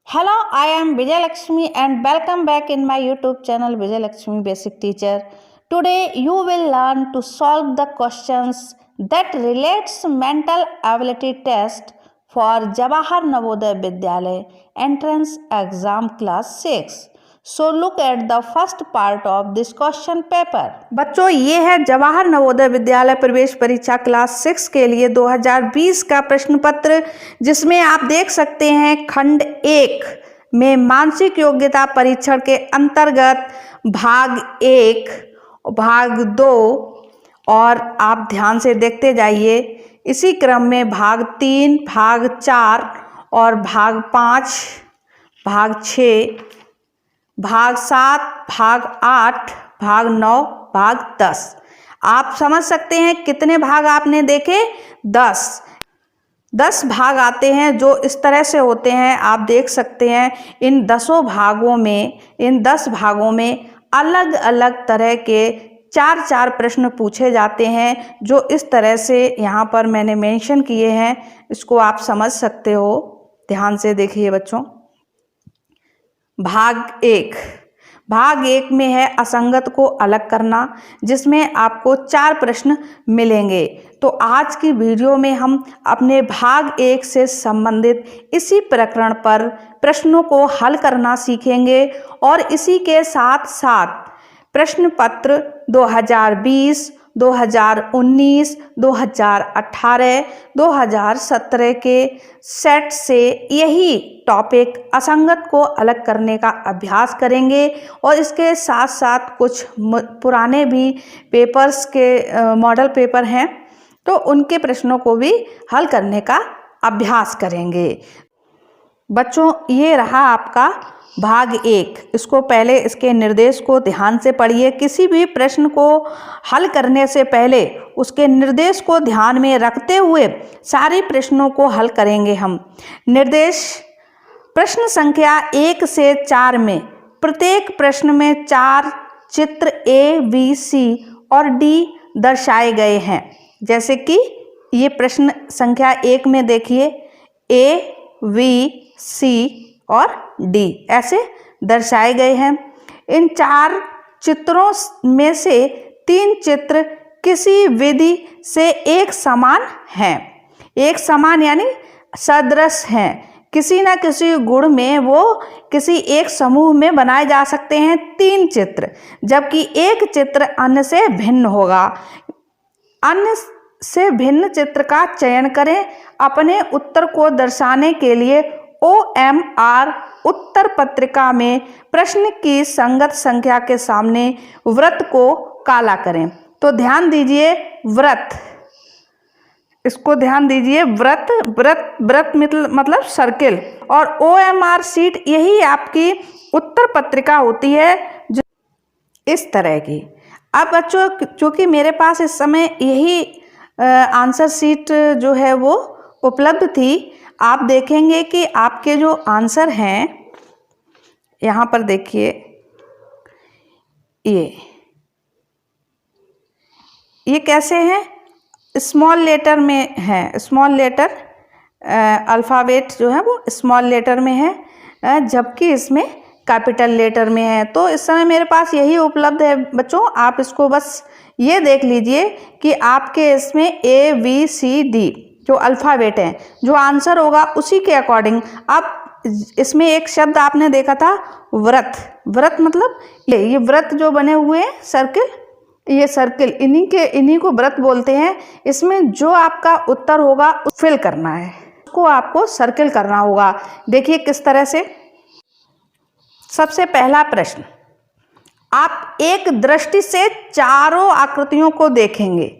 Hello, I am Vijay Lakshmi and welcome back in my YouTube channel Vijay Lakshmi Basic Teacher. Today you will learn to solve the questions that relates mental ability test for Jawahar Navodaya Vidyalaya entrance exam class 6. So look at the first part of this question paper. बच्चों ये है जवाहर नवोदय विद्यालय प्रवेश परीक्षा class 6 के लिए 2020 का प्रश्न पत्र, जिसमें आप देख सकते हैं खंड 1 में मानसिक योग्यता परीक्षण के अंतर्गत भाग 1, भाग 2 और आप ध्यान से देखते जाइए। इसी क्रम में भाग 3, भाग 4 और भाग 5, भाग 6, भाग 7, भाग 8, भाग 9, भाग 10। आप समझ सकते हैं कितने भाग आपने देखे? 10 भाग आते हैं जो इस तरह से होते हैं। आप देख सकते हैं इन 10 भागों में अलग अलग तरह के 4 प्रश्न पूछे जाते हैं, जो इस तरह से यहाँ पर मैंने मेंशन किए हैं। इसको आप समझ सकते हो। ध्यान से देखिए बच्चों। भाग 1 में है असंगत को अलग करना, जिसमें आपको 4 प्रश्न मिलेंगे। तो आज की वीडियो में हम अपने भाग 1 से संबंधित इसी प्रकरण पर प्रश्नों को हल करना सीखेंगे और इसी के साथ साथ प्रश्न पत्र 2020, 2019, 2018, 2017 के सेट से यही टॉपिक असंगत को अलग करने का अभ्यास करेंगे और इसके साथ साथ कुछ पुराने भी पेपर्स के मॉडल पेपर हैं, तो उनके प्रश्नों को भी हल करने का अभ्यास करेंगे। बच्चों ये रहा आपका भाग 1। इसको पहले इसके निर्देश को ध्यान से पढ़िए। किसी भी प्रश्न को हल करने से पहले उसके निर्देश को ध्यान में रखते हुए सारे प्रश्नों को हल करेंगे हम। निर्देश प्रश्न संख्या 1 से 4 में प्रत्येक प्रश्न में 4 चित्र A, B, C और D दर्शाए गए हैं। जैसे कि ये प्रश्न संख्या 1 में देखिए A, B, C और D ऐसे दर्शाए गए हैं। इन 4 चित्रों में से 3 चित्र किसी विधि से एक समान हैं। एक समान यानी सदृश हैं। किसी न किसी गुण में वो किसी एक समूह में बनाए जा सकते हैं 3 चित्र, जबकि एक चित्र अन्य से भिन्न होगा। अन्य से भिन्न चित्र का चयन करें। अपने उत्तर को दर्शाने के लिए OMR उत्तर पत्रिका में प्रश्न की संगत संख्या के सामने वृत्त को काला करें। तो ध्यान दीजिए वृत्त, इसको ध्यान दीजिए। वृत्त मतलब सर्किल, और OMR शीट यही आपकी उत्तर पत्रिका होती है जो इस तरह की। अब बच्चों चूँकि मेरे पास इस समय यही आंसर शीट जो है वो उपलब्ध थी, आप देखेंगे कि आपके जो आंसर हैं यहाँ पर देखिए, ये कैसे हैं? स्मॉल लेटर में है। स्मॉल लेटर अल्फ़ाबेट जो है वो स्मॉल लेटर में है, जबकि इसमें कैपिटल लेटर में है। तो इस समय मेरे पास यही उपलब्ध है बच्चों। आप इसको बस ये देख लीजिए कि आपके इसमें A, B, C, D जो अल्फ़ाबेट हैं, जो आंसर होगा उसी के अकॉर्डिंग। अब इसमें एक शब्द आपने देखा था वृत्त मतलब ये वृत्त जो बने हुए हैं सर्किल, ये सर्किल इन्हीं को वृत्त बोलते हैं। इसमें जो आपका उत्तर होगा फिल करना है, उसको आपको सर्किल करना होगा। देखिए किस तरह से। सबसे पहला प्रश्न, आप एक दृष्टि से चारों आकृतियों को देखेंगे।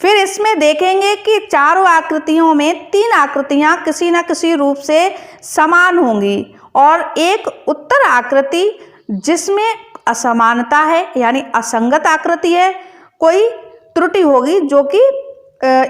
फिर इसमें देखेंगे कि चारों आकृतियों में 3 आकृतियां किसी न किसी रूप से समान होंगी और एक उत्तर आकृति जिसमें असमानता है यानी असंगत आकृति है, कोई त्रुटि होगी जो कि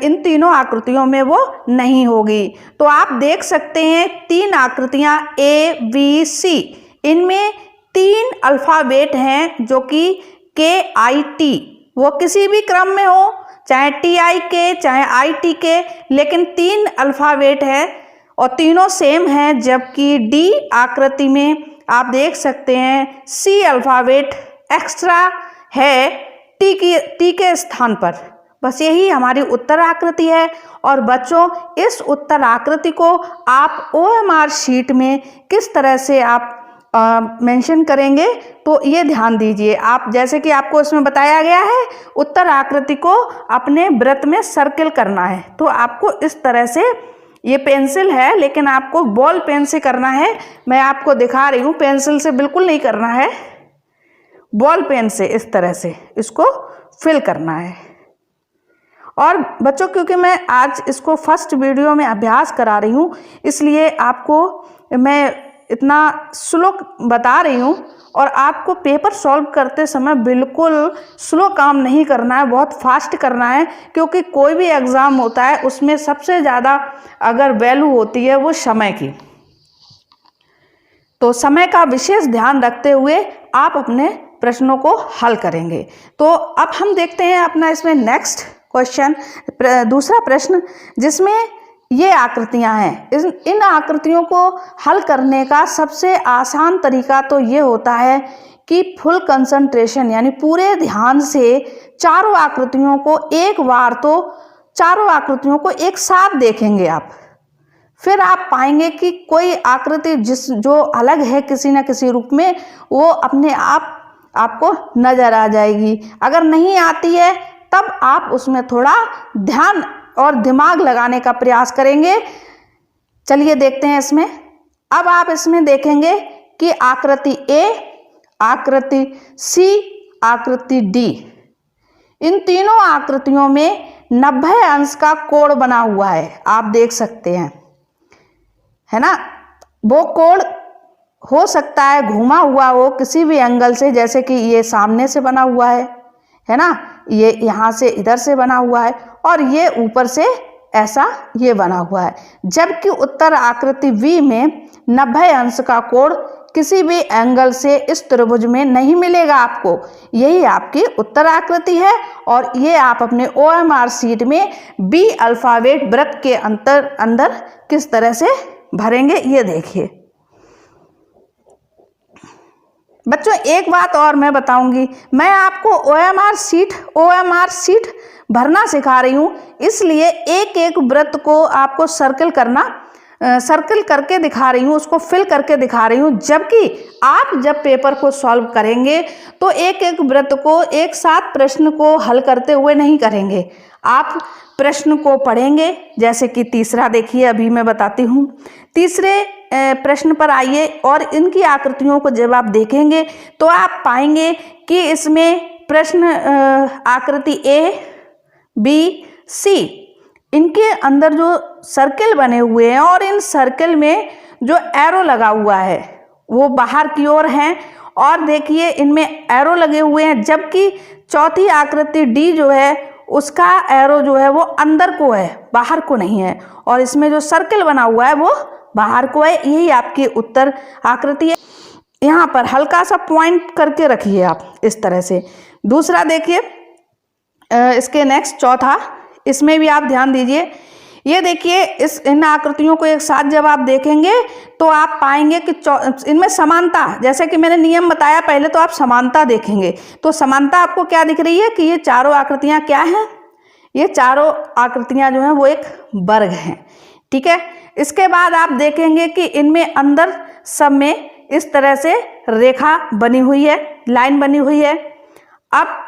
इन तीनों आकृतियों में वो नहीं होगी। तो आप देख सकते हैं 3 आकृतियां A, B, C, इनमें 3 अल्फ़ाबेट हैं जो कि KIT, वो किसी भी क्रम में हो, चाहे TI के चाहे IT के, लेकिन 3 अल्फ़ाबेट है और तीनों सेम हैं, जबकि डी आकृति में आप देख सकते हैं सी अल्फ़ाबेट एक्स्ट्रा है टी के स्थान पर। बस यही हमारी उत्तर आकृति है। और बच्चों, इस उत्तर आकृति को आप OMR शीट में किस तरह से आप मेंशन करेंगे, तो ये ध्यान दीजिए। आप जैसे कि आपको इसमें बताया गया है, उत्तर आकृति को अपने वृत्त में सर्किल करना है। तो आपको इस तरह से, ये पेंसिल है लेकिन आपको बॉल पेन से करना है। मैं आपको दिखा रही हूँ, पेंसिल से बिल्कुल नहीं करना है, बॉल पेन से इस तरह से इसको फिल करना है। और बच्चों, क्योंकि मैं आज इसको फर्स्ट वीडियो में अभ्यास करा रही हूँ, इसलिए आपको मैं इतना स्लो बता रही हूँ। और आपको पेपर सॉल्व करते समय बिल्कुल स्लो काम नहीं करना है, बहुत फास्ट करना है, क्योंकि कोई भी एग्ज़ाम होता है उसमें सबसे ज़्यादा अगर वैल्यू होती है वो समय की। तो समय का विशेष ध्यान रखते हुए आप अपने प्रश्नों को हल करेंगे। तो अब हम देखते हैं अपना इसमें नेक्स्ट क्वेश्चन, दूसरा प्रश्न, जिसमें ये आकृतियां हैं। इन आकृतियों को हल करने का सबसे आसान तरीका तो ये होता है कि फुल कंसंट्रेशन यानी पूरे ध्यान से चारों आकृतियों को एक बार तो चारों आकृतियों को एक साथ देखेंगे आप। फिर आप पाएंगे कि कोई आकृति जो अलग है किसी न किसी रूप में, वो अपने आप आपको नजर आ जाएगी। अगर नहीं आती है तब आप उसमें थोड़ा ध्यान और दिमाग लगाने का प्रयास करेंगे। चलिए देखते हैं इसमें। अब आप इसमें देखेंगे कि आकृति ए, आकृति सी, आकृति डी, इन तीनों आकृतियों में 90 अंश का कोण बना हुआ है, आप देख सकते हैं, है ना। वो कोण हो सकता है घुमा हुआ हो किसी भी एंगल से, जैसे कि ये सामने से बना हुआ है ना, ये यहाँ से इधर से बना हुआ है, और ये ऊपर से ऐसा ये बना हुआ है। जबकि उत्तर आकृति वी में 90 अंश का कोण किसी भी एंगल से इस त्रिभुज में नहीं मिलेगा आपको। यही आपकी उत्तर आकृति है, और ये आप अपने OMR शीट में बी अल्फ़ाबेट वृत्त के अंदर किस तरह से भरेंगे, ये देखिए। बच्चों, एक बात और मैं बताऊंगी, मैं आपको OMR शीट भरना सिखा रही हूँ, इसलिए एक एक वृत्त को आपको सर्किल करके दिखा रही हूँ, उसको फिल करके दिखा रही हूँ। जबकि आप जब पेपर को सॉल्व करेंगे तो एक एक वृत्त को एक साथ प्रश्न को हल करते हुए नहीं करेंगे। आप प्रश्न को पढ़ेंगे, जैसे कि तीसरा देखिए, अभी मैं बताती हूँ। तीसरे प्रश्न पर आइए, और इनकी आकृतियों को जब आप देखेंगे तो आप पाएंगे कि इसमें प्रश्न आकृति ए, बी, सी, इनके अंदर जो सर्किल बने हुए हैं और इन सर्किल में जो एरो लगा हुआ है वो बाहर की ओर हैं, और देखिए इनमें एरो लगे हुए हैं। जबकि चौथी आकृति डी जो है उसका एरो जो है वो अंदर को है, बाहर को नहीं है, और इसमें जो सर्किल बना हुआ है वो बाहर को है। यही आपकी उत्तर आकृति है। यहाँ पर हल्का सा पॉइंट करके रखिए आप इस तरह से। दूसरा देखिए, इसके नेक्स्ट चौथा, इसमें भी आप ध्यान दीजिए। ये देखिए, इन आकृतियों को एक साथ जब आप देखेंगे तो आप पाएंगे कि इनमें समानता, जैसे कि मैंने नियम बताया, पहले तो आप समानता देखेंगे। तो समानता आपको क्या दिख रही है कि ये चारों आकृतियां क्या हैं, ये चारों आकृतियां जो हैं वो एक वर्ग हैं, ठीक है। इसके बाद आप देखेंगे कि इनमें अंदर सब में इस तरह से रेखा बनी हुई है, लाइन बनी हुई है। अब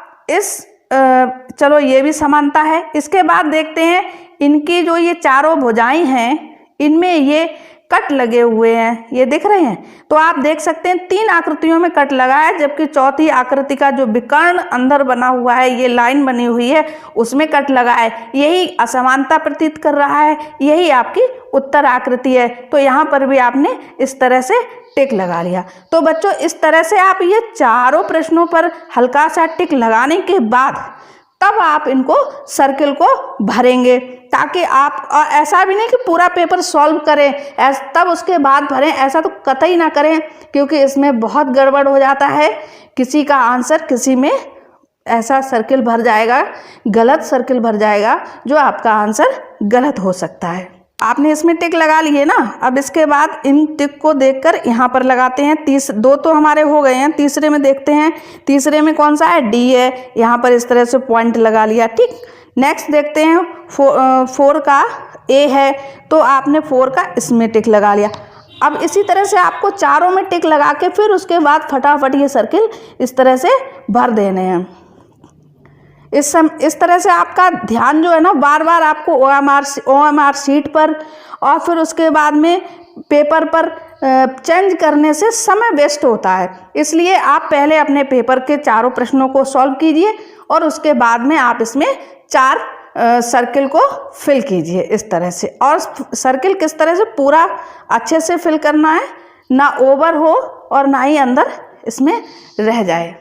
चलो ये भी समानता है। इसके बाद देखते हैं इनकी जो ये चारों भुजाएं हैं, इनमें ये कट लगे हुए हैं, ये दिख रहे हैं। तो आप देख सकते हैं 3 आकृतियों में कट लगा है, जबकि चौथी आकृति का जो विकर्ण अंदर बना हुआ है, ये लाइन बनी हुई है, उसमें कट लगा है। यही असमानता प्रतीत कर रहा है, यही आपकी उत्तर आकृति है। तो यहाँ पर भी आपने इस तरह से टिक लगा लिया। तो बच्चों, इस तरह से आप ये चारों प्रश्नों पर हल्का सा टिक लगाने के बाद तब आप इनको सर्किल को भरेंगे, ताकि आप ऐसा भी नहीं कि पूरा पेपर सॉल्व करें तब उसके बाद भरें, ऐसा तो कतई ना करें, क्योंकि इसमें बहुत गड़बड़ हो जाता है। किसी का आंसर किसी में ऐसा सर्किल भर जाएगा, गलत सर्किल भर जाएगा, जो आपका आंसर गलत हो सकता है। आपने इसमें टिक लगा ली है ना। अब इसके बाद इन टिक को देखकर यहाँ पर लगाते हैं। दो तो हमारे हो गए हैं, तीसरे में देखते हैं। तीसरे में कौन सा है, डी है, यहाँ पर इस तरह से पॉइंट लगा लिया। ठीक, नेक्स्ट देखते हैं 4 का ए है, तो आपने 4 का इसमें टिक लगा लिया। अब इसी तरह से आपको चारों में टिक लगा के फिर उसके बाद फटाफट ये सर्किल इस तरह से भर देने हैं। इस तरह से आपका ध्यान जो है ना, बार बार आपको OMR शीट पर और फिर उसके बाद में पेपर पर चेंज करने से समय वेस्ट होता है। इसलिए आप पहले अपने पेपर के चारों प्रश्नों को सॉल्व कीजिए और उसके बाद में आप इसमें 4 सर्किल को फिल कीजिए इस तरह से। और सर्किल किस तरह से पूरा अच्छे से फिल करना है, ना ओवर हो और ना ही अंदर इसमें रह जाए।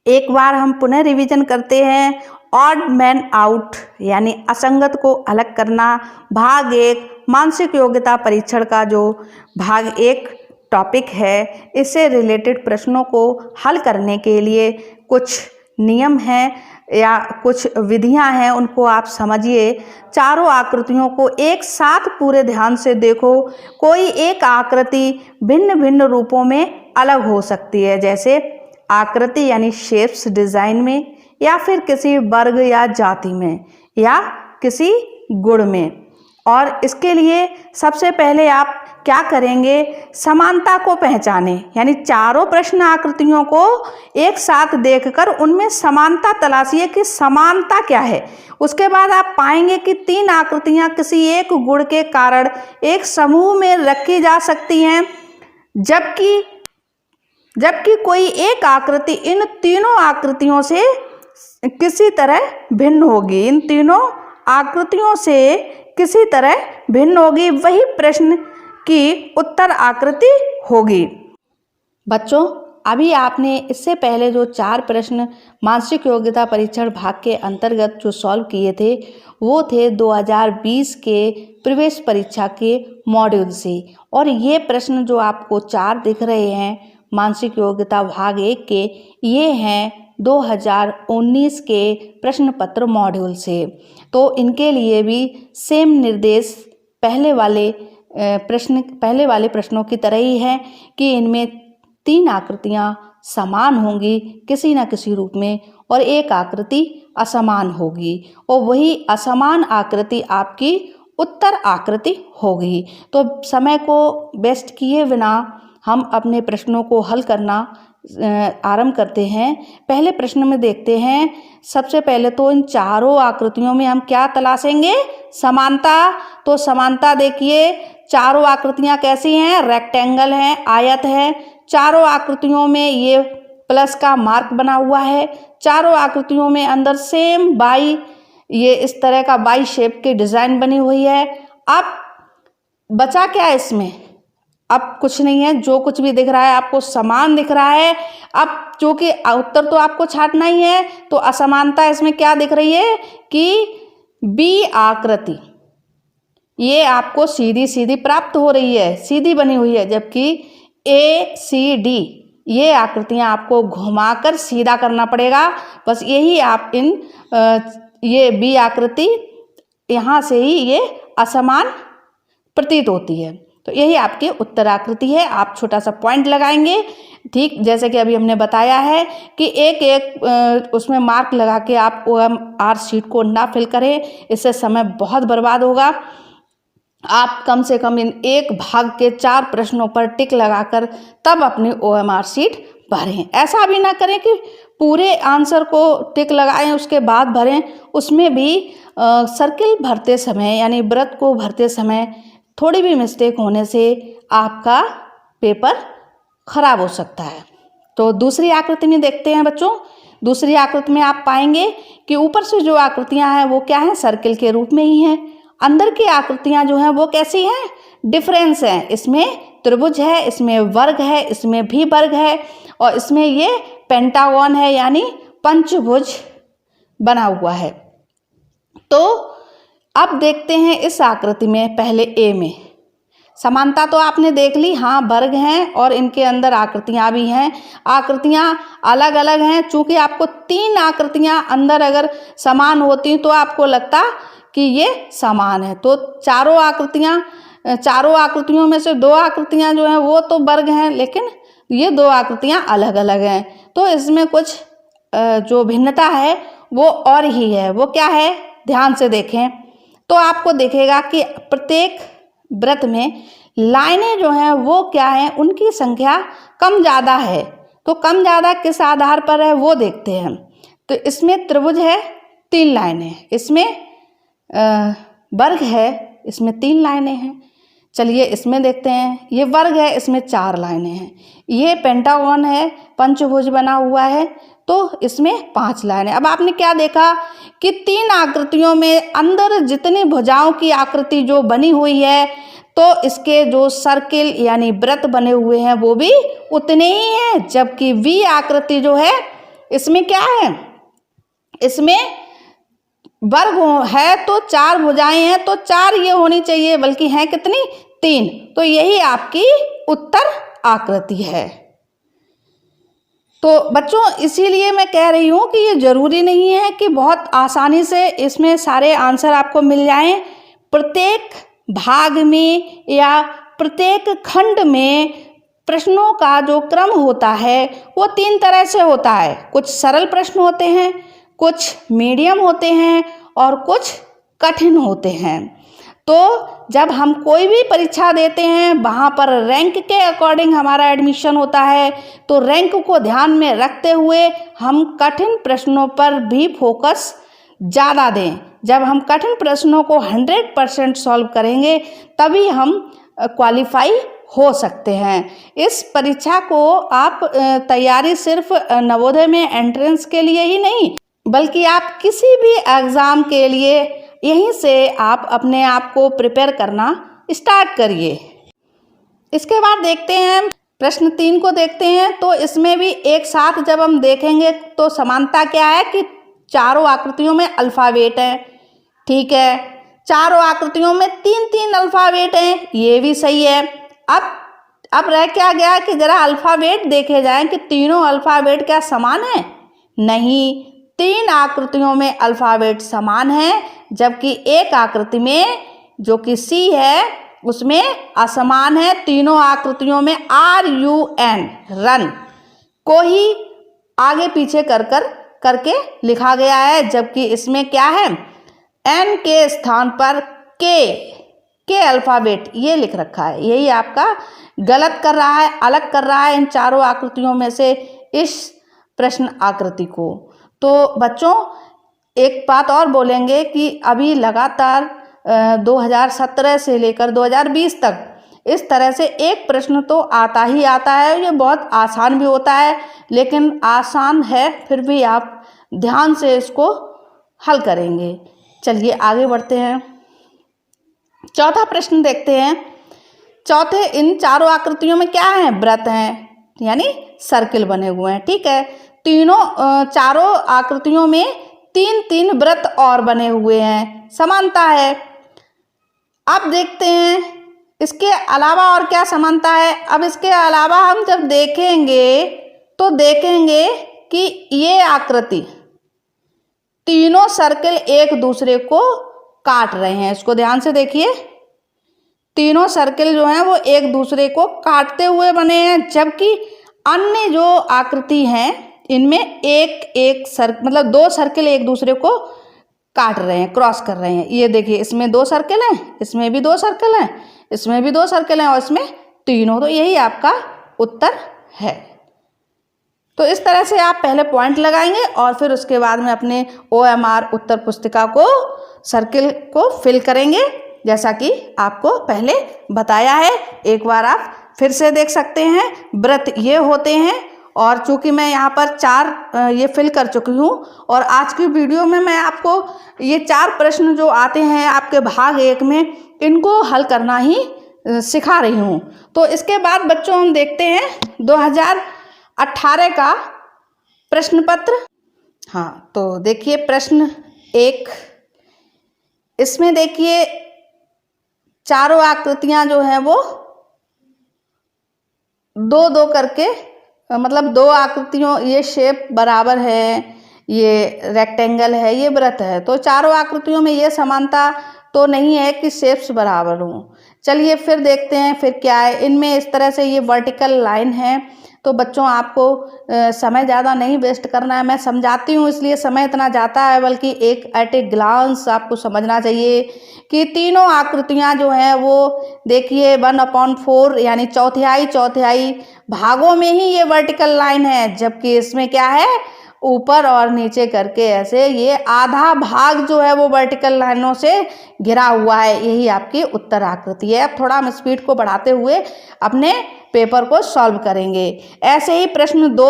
एक बार हम पुनः रिवीजन करते हैं। ऑड मैन आउट यानी असंगत को अलग करना, भाग 1 मानसिक योग्यता परीक्षण का जो भाग 1 टॉपिक है, इससे रिलेटेड प्रश्नों को हल करने के लिए कुछ नियम हैं या कुछ विधियां हैं, उनको आप समझिए। चारों आकृतियों को एक साथ पूरे ध्यान से देखो। कोई एक आकृति भिन्न भिन्न रूपों में अलग हो सकती है, जैसे आकृति यानी शेप्स डिज़ाइन में, या फिर किसी वर्ग या जाति में, या किसी गुण में। और इसके लिए सबसे पहले आप क्या करेंगे, समानता को पहचानें, यानी चारों प्रश्न आकृतियों को एक साथ देखकर उनमें समानता तलाशिए कि समानता क्या है। उसके बाद आप पाएंगे कि 3 आकृतियां किसी एक गुण के कारण एक समूह में रखी जा सकती हैं, जबकि कोई एक आकृति इन तीनों आकृतियों से किसी तरह भिन्न होगी। इन तीनों आकृतियों से किसी तरह भिन्न होगी, वही प्रश्न की उत्तर आकृति होगी। बच्चों, अभी आपने इससे पहले जो 4 प्रश्न मानसिक योग्यता परीक्षण भाग के अंतर्गत जो सॉल्व किए थे, वो थे 2020 के प्रवेश परीक्षा के मॉड्यूल से। और ये प्रश्न जो आपको 4 दिख रहे हैं मानसिक योग्यता भाग 1 के, ये हैं 2019 के प्रश्न पत्र मॉड्यूल से। तो इनके लिए भी सेम निर्देश पहले वाले प्रश्नों की तरह ही है कि इनमें 3 आकृतियां समान होंगी किसी न किसी रूप में और एक आकृति असमान होगी, और वही असमान आकृति आपकी उत्तर आकृति होगी। तो समय को वेस्ट किए बिना हम अपने प्रश्नों को हल करना आरंभ करते हैं। पहले प्रश्न में देखते हैं। सबसे पहले तो इन चारों आकृतियों में हम क्या तलाशेंगे, समानता। तो समानता देखिए, चारों आकृतियां कैसी हैं, रेक्टेंगल हैं, आयत है। चारों आकृतियों में ये प्लस का मार्क बना हुआ है। चारों आकृतियों में अंदर सेम बाई, ये इस तरह का बाई शेप की डिजाइन बनी हुई है। अब बचा क्या है इसमें, अब कुछ नहीं है, जो कुछ भी दिख रहा है आपको समान दिख रहा है। अब चूंकि उत्तर तो आपको छांटना ही है, तो असमानता इसमें क्या दिख रही है कि बी आकृति ये आपको सीधी सीधी प्राप्त हो रही है, सीधी बनी हुई है, जबकि ए सी डी ये आकृतियां आपको घुमाकर सीधा करना पड़ेगा। बस यही आप ये बी आकृति यहाँ से ही ये असमान प्रतीत होती है, तो यही आपकी उत्तर आकृति है। आप छोटा सा पॉइंट लगाएंगे, ठीक जैसे कि अभी हमने बताया है कि एक एक उसमें मार्क लगा के आप OMR शीट को ना फिल करें, इससे समय बहुत बर्बाद होगा। आप कम से कम इन एक भाग के 4 प्रश्नों पर टिक लगाकर तब अपनी OMR शीट भरें। ऐसा भी ना करें कि पूरे आंसर को टिक लगाएं उसके बाद भरें। उसमें भी सर्किल भरते समय यानी वृत्त को भरते समय थोड़ी भी मिस्टेक होने से आपका पेपर खराब हो सकता है। तो दूसरी आकृति में देखते हैं बच्चों। दूसरी आकृति में आप पाएंगे कि ऊपर से जो आकृतियां हैं वो क्या हैं, सर्किल के रूप में ही हैं। अंदर की आकृतियां जो हैं वो कैसी हैं, डिफरेंस हैं। इसमें त्रिभुज है, इसमें वर्ग है, इसमें भी वर्ग है, और इसमें ये पेंटागन है यानी पंचभुज बना हुआ है। तो अब देखते हैं इस आकृति में, पहले ए में समानता तो आपने देख ली, हाँ वर्ग हैं और इनके अंदर आकृतियां भी हैं। आकृतियां अलग अलग हैं, चूंकि आपको 3 आकृतियां अंदर अगर समान होती तो आपको लगता कि ये समान है। तो चारों आकृतियों में से दो आकृतियां जो हैं वो तो वर्ग हैं, लेकिन ये दो आकृतियां अलग अलग हैं। तो इसमें कुछ जो भिन्नता है वो और ही है। वो क्या है, ध्यान से देखें तो आपको दिखेगा कि प्रत्येक वृत्त में लाइनें जो हैं वो क्या है, उनकी संख्या कम ज़्यादा है। तो कम ज़्यादा किस आधार पर है वो देखते हैं। तो इसमें त्रिभुज है, 3 लाइनें, इसमें वर्ग है, इसमें 3 लाइनें हैं। चलिए इसमें देखते हैं, ये वर्ग है, इसमें 4 लाइनें हैं। ये पेंटागन है, पंचभुज बना हुआ है, तो इसमें 5 लाइनें। अब आपने क्या देखा कि 3 आकृतियों में अंदर जितनी भुजाओं की आकृति जो बनी हुई है, तो इसके जो सर्किल यानी वृत्त बने हुए हैं वो भी उतने ही हैं। जबकि वी आकृति जो है इसमें क्या है, इसमें वर्ग है तो 4 भुजाएं हैं, तो 4 ये होनी चाहिए, बल्कि हैं कितनी, 3। तो यही आपकी उत्तर आकृति है। तो बच्चों इसीलिए मैं कह रही हूँ कि ये जरूरी नहीं है कि बहुत आसानी से इसमें सारे आंसर आपको मिल जाएं। प्रत्येक भाग में या प्रत्येक खंड में प्रश्नों का जो क्रम होता है वो 3 तरह से होता है। कुछ सरल प्रश्न होते हैं, कुछ मीडियम होते हैं और कुछ कठिन होते हैं। तो जब हम कोई भी परीक्षा देते हैं वहाँ पर रैंक के अकॉर्डिंग हमारा एडमिशन होता है। तो रैंक को ध्यान में रखते हुए हम कठिन प्रश्नों पर भी फोकस ज़्यादा दें। जब हम कठिन प्रश्नों को 100% सॉल्व करेंगे तभी हम क्वालिफाई हो सकते हैं। इस परीक्षा को आप तैयारी सिर्फ नवोदय में एंट्रेंस के लिए ही नहीं, बल्कि आप किसी भी एग्ज़ाम के लिए यहीं से आप अपने आप को प्रिपेयर करना स्टार्ट करिए। इसके बाद देखते हैं प्रश्न 3 को देखते हैं। तो इसमें भी एक साथ जब हम देखेंगे तो समानता क्या है कि चारों आकृतियों में अल्फ़ाबेट हैं, ठीक है। चारों आकृतियों में 3-3 अल्फ़ाबेट हैं, ये भी सही है। अब रह क्या गया कि जरा अल्फ़ाबेट देखे जाएं कि तीनों अल्फ़ाबेट क्या समान है? नहीं, 3 आकृतियों में अल्फ़ाबेट समान है, जबकि एक आकृति में जो कि सी है उसमें असमान है। तीनों आकृतियों में RUN रन को ही आगे पीछे करके लिखा गया है, जबकि इसमें क्या है, N के स्थान पर के अल्फ़ाबेट ये लिख रखा है। यही आपका गलत कर रहा है, अलग कर रहा है इन चारों आकृतियों में से इस प्रश्न आकृति को। तो बच्चों एक बात और बोलेंगे कि अभी लगातार 2017 से लेकर 2020 तक इस तरह से एक प्रश्न तो आता ही आता है। ये बहुत आसान भी होता है, लेकिन आसान है फिर भी आप ध्यान से इसको हल करेंगे। चलिए आगे बढ़ते हैं, चौथा प्रश्न देखते हैं। चौथे, इन चारों आकृतियों में क्या है, वृत्त हैं, यानी सर्किल बने हुए हैं, ठीक है। चारों आकृतियों में 3-3 वृत्त और बने हुए हैं, समानता है। अब देखते हैं इसके अलावा और क्या समानता है। अब इसके अलावा हम जब देखेंगे तो देखेंगे कि ये आकृति तीनों सर्किल एक दूसरे को काट रहे हैं। इसको ध्यान से देखिए, तीनों सर्किल जो हैं वो एक दूसरे को काटते हुए बने हैं, जबकि अन्य जो आकृति हैं इनमें मतलब 2 सर्किल एक दूसरे को काट रहे हैं, क्रॉस कर रहे हैं। ये देखिए, इसमें 2 सर्किल हैं, इसमें भी 2 सर्किल हैं, इसमें भी 2 सर्किल हैं और इसमें तीनों। तो यही आपका उत्तर है। तो इस तरह से आप पहले पॉइंट लगाएंगे और फिर उसके बाद में अपने OMR उत्तर पुस्तिका को सर्किल को फिल करेंगे, जैसा कि आपको पहले बताया है। एक बार आप फिर से देख सकते हैं। वृत्त ये होते हैं, और चूंकि मैं यहाँ पर 4 ये फिल कर चुकी हूँ, और आज की वीडियो में मैं आपको ये 4 प्रश्न जो आते हैं आपके भाग 1 में, इनको हल करना ही सिखा रही हूँ। तो इसके बाद बच्चों हम देखते हैं 2018 का प्रश्न पत्र। हाँ, तो देखिए प्रश्न 1, इसमें देखिए चारों आकृतियां जो हैं वो 2-2 करके, मतलब 2 आकृतियों, ये शेप बराबर है, ये रेक्टेंगल है, ये वृत्त है। तो चारों आकृतियों में ये समानता तो नहीं है कि शेप्स बराबर हों। चलिए फिर देखते हैं फिर क्या है। इनमें इस तरह से ये वर्टिकल लाइन है। तो बच्चों आपको समय ज़्यादा नहीं वेस्ट करना है, मैं समझाती हूँ इसलिए समय इतना जाता है, बल्कि एक एट ए ग्लांस आपको समझना चाहिए कि तीनों आकृतियाँ जो हैं वो देखिए 1/4 यानी चौथाई भागों में ही ये वर्टिकल लाइन है, जबकि इसमें क्या है ऊपर और नीचे करके ऐसे ये आधा भाग जो है वो वर्टिकल लाइनों से घिरा हुआ है। यही आपकी उत्तर आकृति है। अब थोड़ा हम स्पीड को बढ़ाते हुए अपने पेपर को सॉल्व करेंगे। ऐसे ही प्रश्न 2,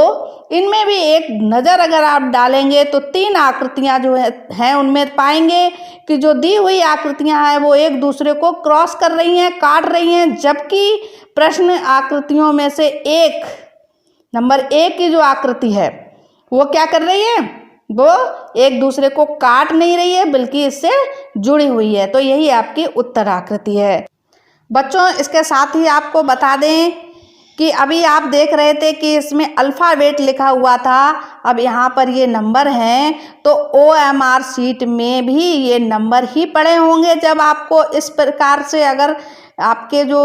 इनमें भी एक नज़र अगर आप डालेंगे तो 3 आकृतियां जो हैं उनमें पाएंगे कि जो दी हुई आकृतियां हैं वो एक दूसरे को क्रॉस कर रही हैं, काट रही हैं, जबकि प्रश्न आकृतियों में से एक नंबर 1 की जो आकृति है वो क्या कर रही है, वो एक दूसरे को काट नहीं रही है बल्कि इससे जुड़ी हुई है। तो यही आपकी उत्तर आकृति है। बच्चों इसके साथ ही आपको बता दें कि अभी आप देख रहे थे कि इसमें अल्फ़ाबेट लिखा हुआ था, अब यहाँ पर ये नंबर हैं। तो OMR शीट में भी ये नंबर ही पड़े होंगे। जब आपको इस प्रकार से अगर आपके जो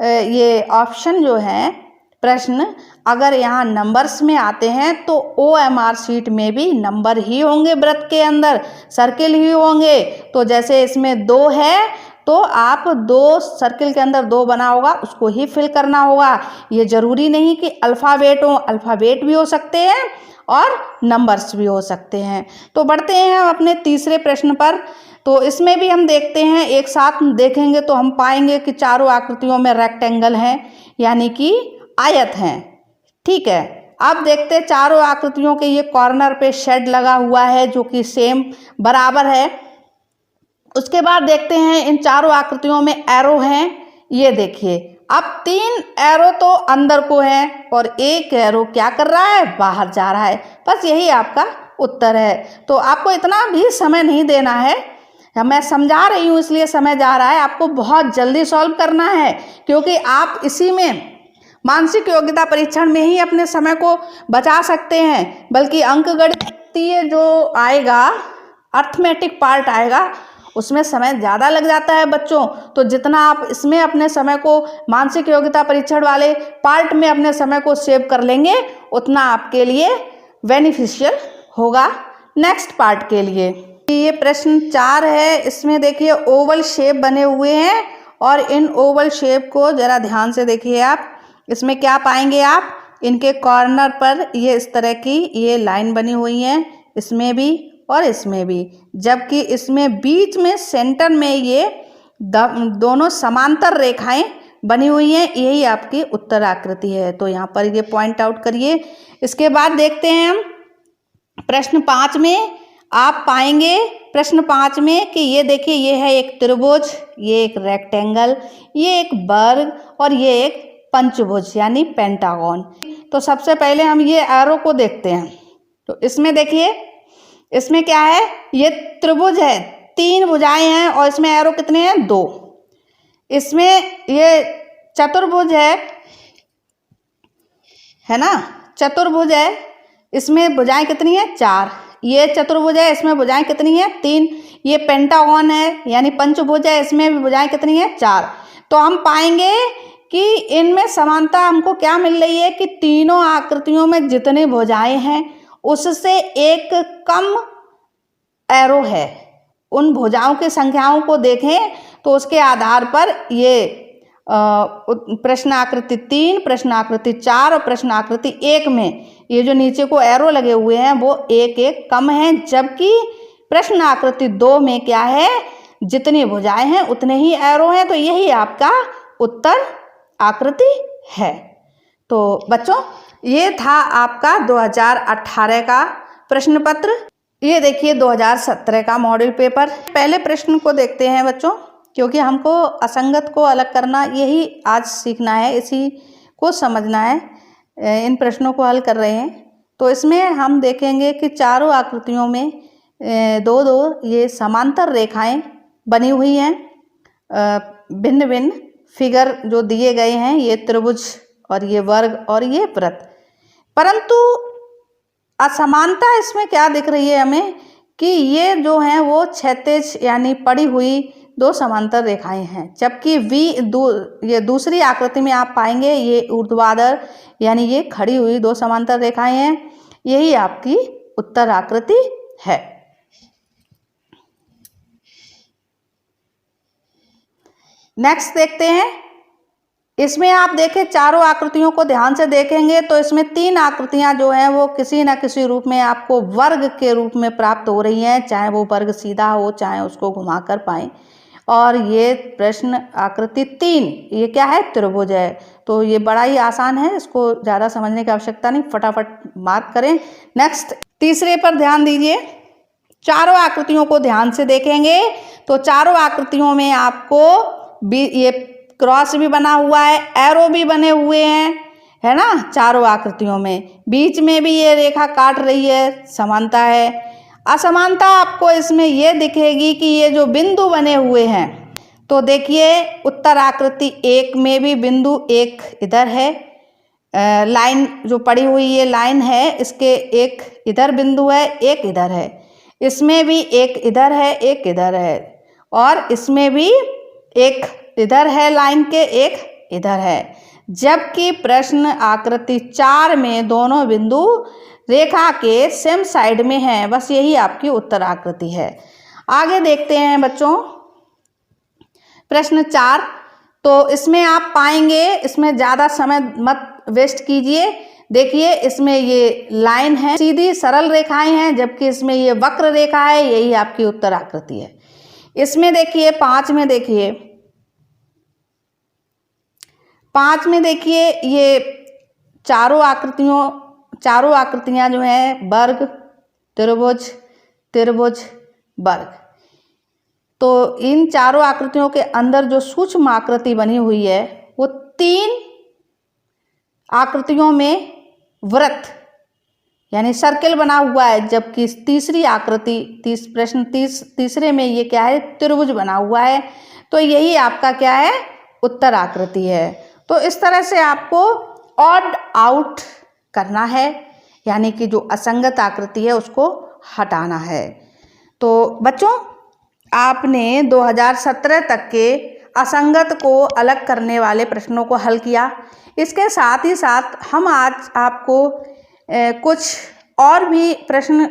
ये ऑप्शन जो हैं प्रश्न अगर यहाँ नंबर्स में आते हैं तो OMR शीट में भी नंबर ही होंगे, वृत्त के अंदर सर्किल ही होंगे। तो जैसे इसमें 2 है तो आप 2 सर्किल के अंदर 2 बना होगा उसको ही फिल करना होगा। ये जरूरी नहीं कि अल्फ़ाबेट हो, अल्फ़ाबेट भी हो सकते हैं और नंबर्स भी हो सकते हैं। तो बढ़ते हैं हम अपने तीसरे प्रश्न पर। तो इसमें भी हम देखते हैं, एक साथ देखेंगे तो हम पाएंगे कि चारों आकृतियों में रेक्टेंगल हैं यानी कि आयत हैं। ठीक है, अब देखते हैं चारों आकृतियों के ये कॉर्नर पे शेड लगा हुआ है जो कि सेम बराबर है। उसके बाद देखते हैं इन चारों आकृतियों में एरो हैं। ये देखिए अब 3 एरो तो अंदर को है और एक एरो क्या कर रहा है, बाहर जा रहा है। बस यही आपका उत्तर है। तो आपको इतना भी समय नहीं देना है, मैं समझा रही हूँ इसलिए समय जा रहा है। आपको बहुत जल्दी सॉल्व करना है क्योंकि आप इसी में मानसिक योग्यता परीक्षण में ही अपने समय को बचा सकते हैं, बल्कि अंकगणितीय जो आएगा, अर्थमेटिक पार्ट आएगा, उसमें समय ज़्यादा लग जाता है बच्चों। तो जितना आप इसमें अपने समय को मानसिक योग्यता परीक्षण वाले पार्ट में अपने समय को सेव कर लेंगे उतना आपके लिए बेनिफिशियल होगा नेक्स्ट पार्ट के लिए। ये प्रश्न 4 है। इसमें देखिए ओवल शेप बने हुए हैं और इन ओवल शेप को ज़रा ध्यान से देखिए आप। इसमें क्या पाएंगे आप, इनके कॉर्नर पर ये इस तरह की ये लाइन बनी हुई है, इसमें भी और इसमें भी, जबकि इसमें बीच में सेंटर में ये दोनों समांतर रेखाएं बनी हुई हैं। यही आपकी उत्तर आकृति है। तो यहाँ पर ये पॉइंट आउट करिए। इसके बाद देखते हैं हम प्रश्न 5 में आप पाएंगे, प्रश्न 5 में कि ये देखिए ये है एक त्रिभुज, ये एक रेक्टेंगल, ये एक वर्ग और ये एक पंचभुज यानी पेंटागन। तो सबसे पहले हम ये एरो को देखते हैं। तो इसमें देखिए इसमें क्या है, ये त्रिभुज है, 3 भुजाएं हैं और इसमें एरो कितने हैं, 2। इसमें ये चतुर्भुज है ना, चतुर्भुज है, इसमें भुजाएं कितनी हैं, 4। ये चतुर्भुज है, इसमें भुजाएं कितनी हैं, 3। ये पेंटागन है यानी पंचभुज है, इसमें भी भुजाएं कितनी हैं, 4। तो हम पाएंगे कि इनमें समानता हमको क्या मिल रही है कि तीनों आकृतियों में जितनी भुजाएं हैं उससे एक कम एरो है। उन भुजाओं की संख्याओं को देखें तो उसके आधार पर ये प्रश्न आकृति 3, प्रश्न आकृति 4 और प्रश्न आकृति 1 में ये जो नीचे को एरो लगे हुए हैं वो एक कम है, जबकि प्रश्न आकृति 2 में क्या है, जितनी भुजाएं हैं उतने ही एरो हैं। तो यही आपका उत्तर आकृति है। तो बच्चों ये था आपका 2018 का प्रश्न पत्र। ये देखिए 2017 का मॉडल पेपर। पहले प्रश्न को देखते हैं बच्चों, क्योंकि हमको असंगत को अलग करना यही आज सीखना है, इसी को समझना है। इन प्रश्नों को हल कर रहे हैं। तो इसमें हम देखेंगे कि चारों आकृतियों में 2-2 ये समांतर रेखाएं बनी हुई हैं। भिन्न भिन्न फिगर जो दिए गए हैं, ये त्रिभुज और ये वर्ग और ये वृत्त। परंतु असमानता इसमें क्या दिख रही है हमें कि ये जो हैं वो क्षैतिज यानी पड़ी हुई दो समांतर रेखाएं हैं, जबकि ये दूसरी आकृति में आप पाएंगे ये ऊर्ध्वाधर यानी ये खड़ी हुई दो समांतर रेखाएं हैं। यही आपकी उत्तर आकृति है। नेक्स्ट देखते हैं। इसमें आप देखें चारों आकृतियों को ध्यान से देखेंगे तो इसमें तीन आकृतियां जो हैं वो किसी न किसी रूप में आपको वर्ग के रूप में प्राप्त हो रही हैं, चाहे वो वर्ग सीधा हो चाहे उसको घुमाकर पाएं। और ये प्रश्न आकृति 3 ये क्या है, त्रिभुज है। तो ये बड़ा ही आसान है, इसको ज़्यादा समझने की आवश्यकता नहीं, फटाफट मार्क करें। नेक्स्ट तीसरे पर ध्यान दीजिए। चारों आकृतियों को ध्यान से देखेंगे तो चारों आकृतियों में आपको ये क्रॉस भी बना हुआ है, एरो भी बने हुए हैं, है ना। चारों आकृतियों में बीच में भी ये रेखा काट रही है, समानता है। असमानता आपको इसमें ये दिखेगी कि ये जो बिंदु बने हुए हैं, तो देखिए उत्तर आकृति 1 में भी बिंदु एक इधर है, लाइन जो पड़ी हुई ये लाइन है, इसके एक इधर बिंदु है, एक इधर है। इसमें भी एक इधर है, एक इधर है, और इसमें भी एक इधर है लाइन के, एक इधर है। जबकि प्रश्न आकृति 4 में दोनों बिंदु रेखा के सेम साइड में हैं। बस यही आपकी उत्तर आकृति है। आगे देखते हैं बच्चों प्रश्न 4। तो इसमें आप पाएंगे, इसमें ज़्यादा समय मत वेस्ट कीजिए। देखिए इसमें ये लाइन है, सीधी सरल रेखाएं हैं, जबकि इसमें ये वक्र रेखा है। यही आपकी उत्तर आकृति है। इसमें देखिए 5 में देखिए, 5 में देखिए ये चारों आकृतियां जो हैं वर्ग, त्रिभुज, त्रिभुज, वर्ग। तो इन चारों आकृतियों के अंदर जो सूक्ष्म आकृति बनी हुई है वो 3 आकृतियों में वृत्त यानी सर्किल बना हुआ है, जबकि तीसरी आकृति प्रश्न तीसरे में ये क्या है, त्रिभुज बना हुआ है। तो यही आपका क्या है, उत्तर आकृति है। तो इस तरह से आपको ऑड आउट करना है, यानी कि जो असंगत आकृति है उसको हटाना है। तो बच्चों आपने 2017 तक के असंगत को अलग करने वाले प्रश्नों को हल किया। इसके साथ ही साथ हम आज आपको कुछ और भी प्रश्न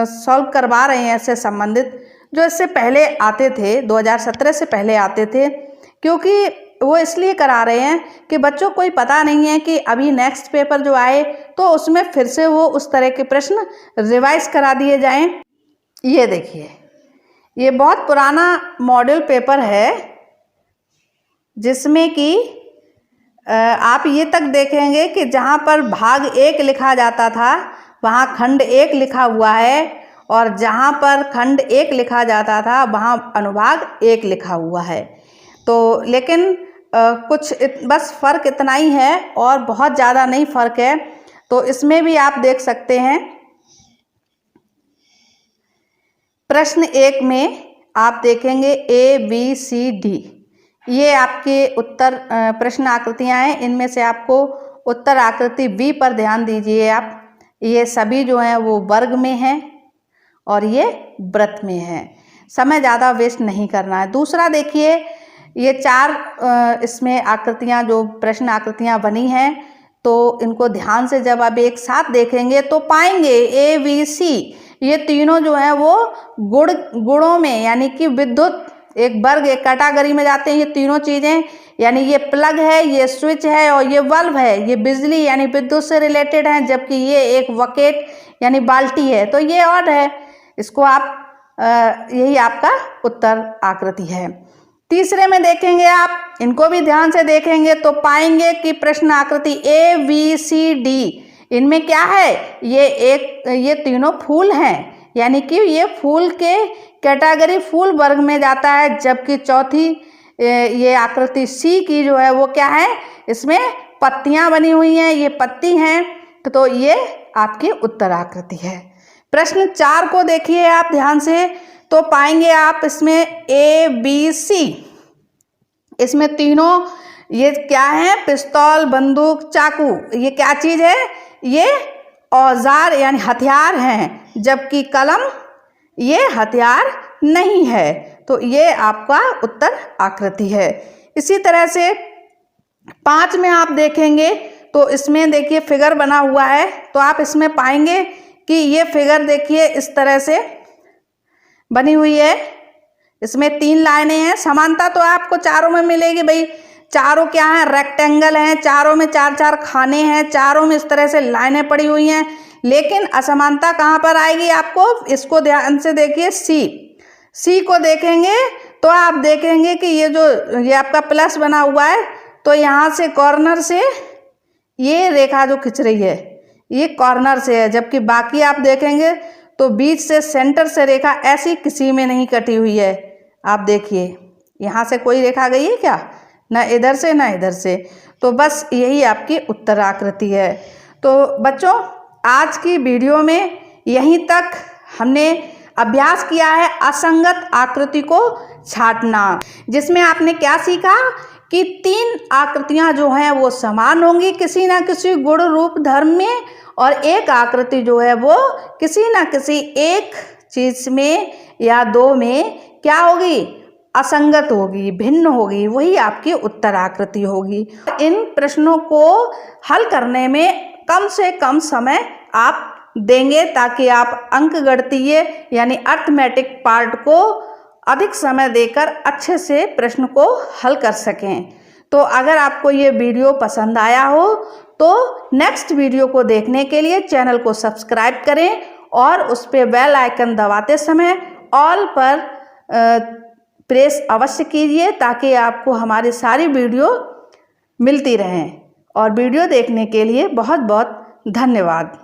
सॉल्व करवा रहे हैं इससे संबंधित, जो इससे पहले आते थे, 2017 से पहले आते थे। क्योंकि वो इसलिए करा रहे हैं कि बच्चों को कोई पता नहीं है कि अभी नेक्स्ट पेपर जो आए तो उसमें फिर से वो उस तरह के प्रश्न रिवाइज करा दिए जाएं। ये देखिए ये बहुत पुराना मॉडल पेपर है, जिसमें कि आप ये तक देखेंगे कि जहाँ पर भाग 1 लिखा जाता था वहाँ खंड 1 लिखा हुआ है, और जहाँ पर खंड 1 लिखा जाता था वहाँ अनुभाग 1 लिखा हुआ है। तो लेकिन बस फ़र्क इतना ही है और बहुत ज़्यादा नहीं फ़र्क है। तो इसमें भी आप देख सकते हैं प्रश्न 1 में आप देखेंगे ABCD, ये आपके उत्तर प्रश्न आकृतियां हैं। इनमें से आपको उत्तर आकृति B पर ध्यान दीजिए आप। ये सभी जो हैं वो वर्ग में हैं और ये वृत्त में हैं। समय ज़्यादा वेस्ट नहीं करना है। दूसरा देखिए ये 4 इसमें आकृतियां जो प्रश्न आकृतियां बनी हैं, तो इनको ध्यान से जब आप एक साथ देखेंगे तो पाएंगे ABC ये तीनों जो हैं वो गुणों में यानी कि विद्युत, एक वर्ग एक कैटेगरी में जाते हैं ये तीनों चीज़ें। यानी ये प्लग है, ये स्विच है और ये बल्ब है, ये बिजली यानी विद्युत से रिलेटेड है, जबकि ये एक बकेट यानी बाल्टी है। तो ये ऑड है, इसको आप यही आपका उत्तर आकृति है। तीसरे में देखेंगे आप, इनको भी ध्यान से देखेंगे तो पाएंगे कि प्रश्न आकृति ABCD इनमें क्या है, ये तीनों फूल हैं, यानी कि ये फूल के कैटेगरी फूल वर्ग में जाता है। जबकि चौथी ये आकृति C की जो है वो क्या है, इसमें पत्तियां बनी हुई हैं, ये पत्ती हैं, तो ये आपकी उत्तर आकृति है। प्रश्न 4 को देखिए आप ध्यान से तो पाएंगे आप इसमें ABC, इसमें तीनों ये क्या है, पिस्तौल, बंदूक, चाकू, ये क्या चीज़ है, ये औजार यानी हथियार हैं, जबकि कलम ये हथियार नहीं है। तो ये आपका उत्तर आकृति है। इसी तरह से 5 में आप देखेंगे तो इसमें देखिए फिगर बना हुआ है, तो आप इसमें पाएंगे कि ये फिगर देखिए इस तरह से बनी हुई है। इसमें 3 लाइनें हैं। समानता तो आपको चारों में मिलेगी भाई, चारों क्या हैं, रेक्टेंगल हैं, चारों में 4-4 खाने हैं, चारों में इस तरह से लाइनें पड़ी हुई हैं। लेकिन असमानता कहाँ पर आएगी आपको, इसको ध्यान से देखिए। सी को देखेंगे तो आप देखेंगे कि ये आपका प्लस बना हुआ है, तो यहाँ से कॉर्नर से ये रेखा जो खिंच रही है ये कॉर्नर से है, जबकि बाकी आप देखेंगे तो बीच से सेंटर से रेखा ऐसी किसी में नहीं कटी हुई है। आप देखिए यहाँ से कोई रेखा गई है क्या, ना इधर से ना इधर से। तो बस यही आपकी उत्तर आकृति है। तो बच्चों आज की वीडियो में यहीं तक हमने अभ्यास किया है असंगत आकृति को छांटना, जिसमें आपने क्या सीखा कि 3 आकृतियां जो हैं वो समान होंगी किसी ना किसी गुण रूप धर्म में, और एक आकृति जो है वो किसी ना किसी एक चीज में या 2 में क्या होगी, असंगत होगी, भिन्न होगी, वही आपकी उत्तर आकृति होगी। इन प्रश्नों को हल करने में कम से कम समय आप देंगे ताकि आप अंकगणितीय यानी अर्थमेटिक पार्ट को अधिक समय देकर अच्छे से प्रश्न को हल कर सकें। तो अगर आपको ये वीडियो पसंद आया हो तो नेक्स्ट वीडियो को देखने के लिए चैनल को सब्सक्राइब करें और उस पर बेल आइकन दबाते समय ऑल पर प्रेस अवश्य कीजिए ताकि आपको हमारी सारी वीडियो मिलती रहें। और वीडियो देखने के लिए बहुत बहुत धन्यवाद।